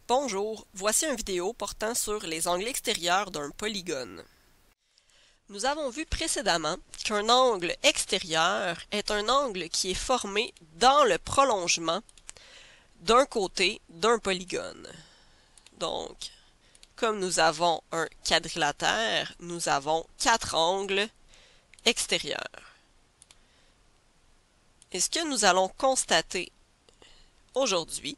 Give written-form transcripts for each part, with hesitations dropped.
Bonjour, voici une vidéo portant sur les angles extérieurs d'un polygone. Nous avons vu précédemment qu'un angle extérieur est un angle qui est formé dans le prolongement d'un côté d'un polygone. Donc, comme nous avons un quadrilatère, nous avons 4 angles extérieurs. Et ce que nous allons constater aujourd'hui,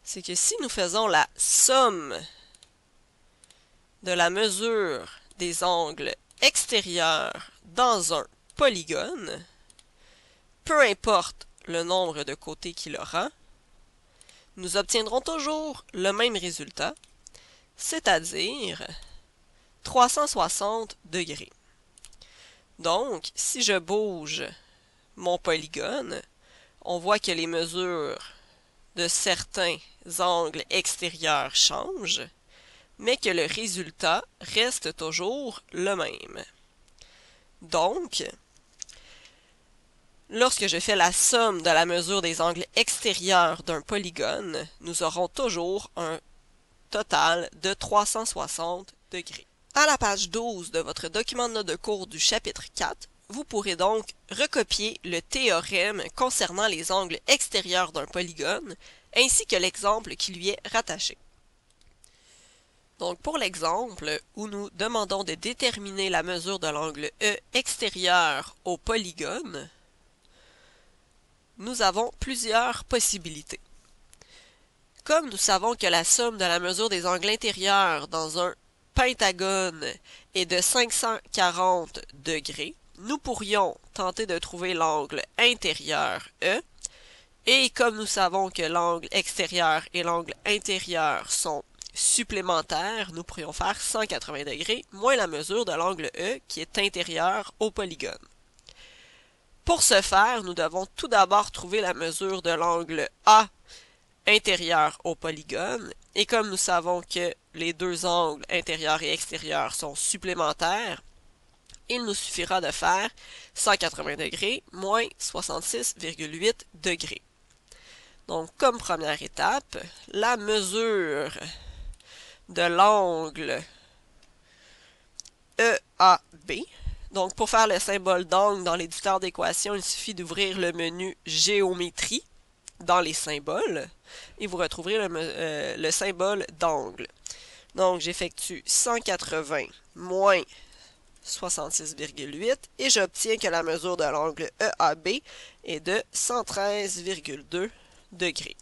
c'est que si nous faisons la somme de la mesure des angles extérieurs dans un polygone, peu importe le nombre de côtés qu'il aura, nous obtiendrons toujours le même résultat, c'est-à-dire 360 degrés. Donc, si je bouge mon polygone, on voit que les mesures de certains angles extérieurs changent, mais que le résultat reste toujours le même. Donc, lorsque je fais la somme de la mesure des angles extérieurs d'un polygone, nous aurons toujours un total de 360 degrés. À la page 12 de votre document de notes de cours du chapitre 4, vous pourrez donc recopier le théorème concernant les angles extérieurs d'un polygone, ainsi que l'exemple qui lui est rattaché. Donc pour l'exemple où nous demandons de déterminer la mesure de l'angle E extérieur au polygone, nous avons plusieurs possibilités. Comme nous savons que la somme de la mesure des angles intérieurs dans un pentagone est de 540 degrés, nous pourrions tenter de trouver l'angle intérieur E, et comme nous savons que l'angle extérieur et l'angle intérieur sont supplémentaires, nous pourrions faire 180 degrés moins la mesure de l'angle E qui est intérieur au polygone. Pour ce faire, nous devons tout d'abord trouver la mesure de l'angle A intérieur au polygone, et comme nous savons que les deux angles intérieur et extérieur sont supplémentaires, il nous suffira de faire 180 degrés moins 66,8 degrés. Donc, comme première étape, la mesure de l'angle EAB. Donc, pour faire le symbole d'angle dans l'éditeur d'équations, il suffit d'ouvrir le menu Géométrie dans les symboles et vous retrouverez le symbole d'angle. Donc, j'effectue 180 moins 66,8 et j'obtiens que la mesure de l'angle EAB est de 113,2 degrés.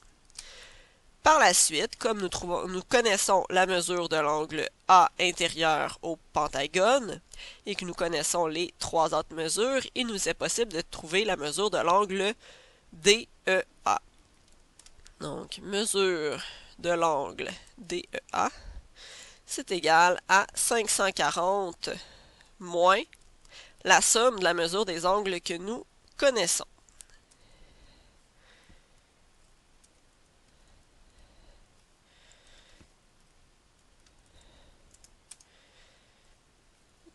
Par la suite, comme nous connaissons la mesure de l'angle A intérieur au pentagone et que nous connaissons les trois autres mesures, il nous est possible de trouver la mesure de l'angle DEA. Donc, mesure de l'angle DEA, c'est égal à 540 moins la somme de la mesure des angles que nous connaissons.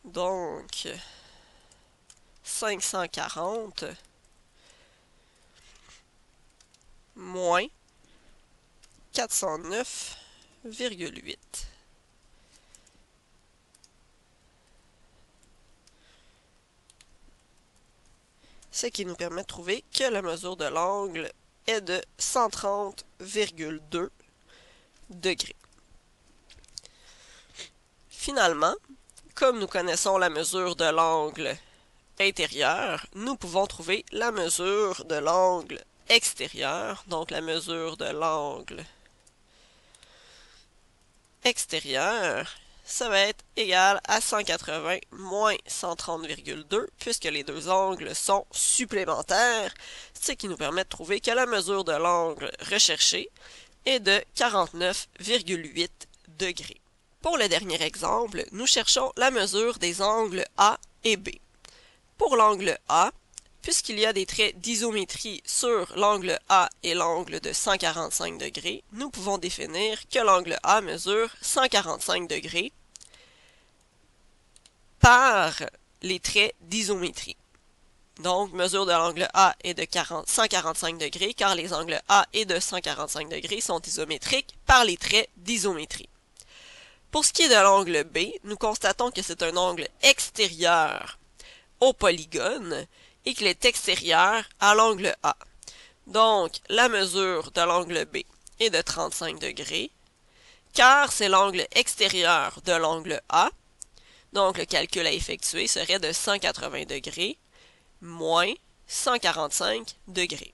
Donc, 540 moins 409,8. Ce qui nous permet de trouver que la mesure de l'angle est de 130,2 degrés. Finalement, comme nous connaissons la mesure de l'angle intérieur, nous pouvons trouver la mesure de l'angle extérieur. Donc la mesure de l'angle extérieur, ça va être égal à 180 moins 130,2 puisque les deux angles sont supplémentaires, ce qui nous permet de trouver que la mesure de l'angle recherché est de 49,8 degrés. Pour le dernier exemple, nous cherchons la mesure des angles A et B. Pour l'angle A, puisqu'il y a des traits d'isométrie sur l'angle A et l'angle de 145 degrés, nous pouvons définir que l'angle A mesure 145 degrés par les traits d'isométrie. Donc, mesure de l'angle A est de 145 degrés, car les angles A et de 145 degrés sont isométriques par les traits d'isométrie. Pour ce qui est de l'angle B, nous constatons que c'est un angle extérieur au polygone et qu'il est extérieur à l'angle A. Donc, la mesure de l'angle B est de 35 degrés, car c'est l'angle extérieur de l'angle A. Donc, le calcul à effectuer serait de 180 degrés moins 145 degrés.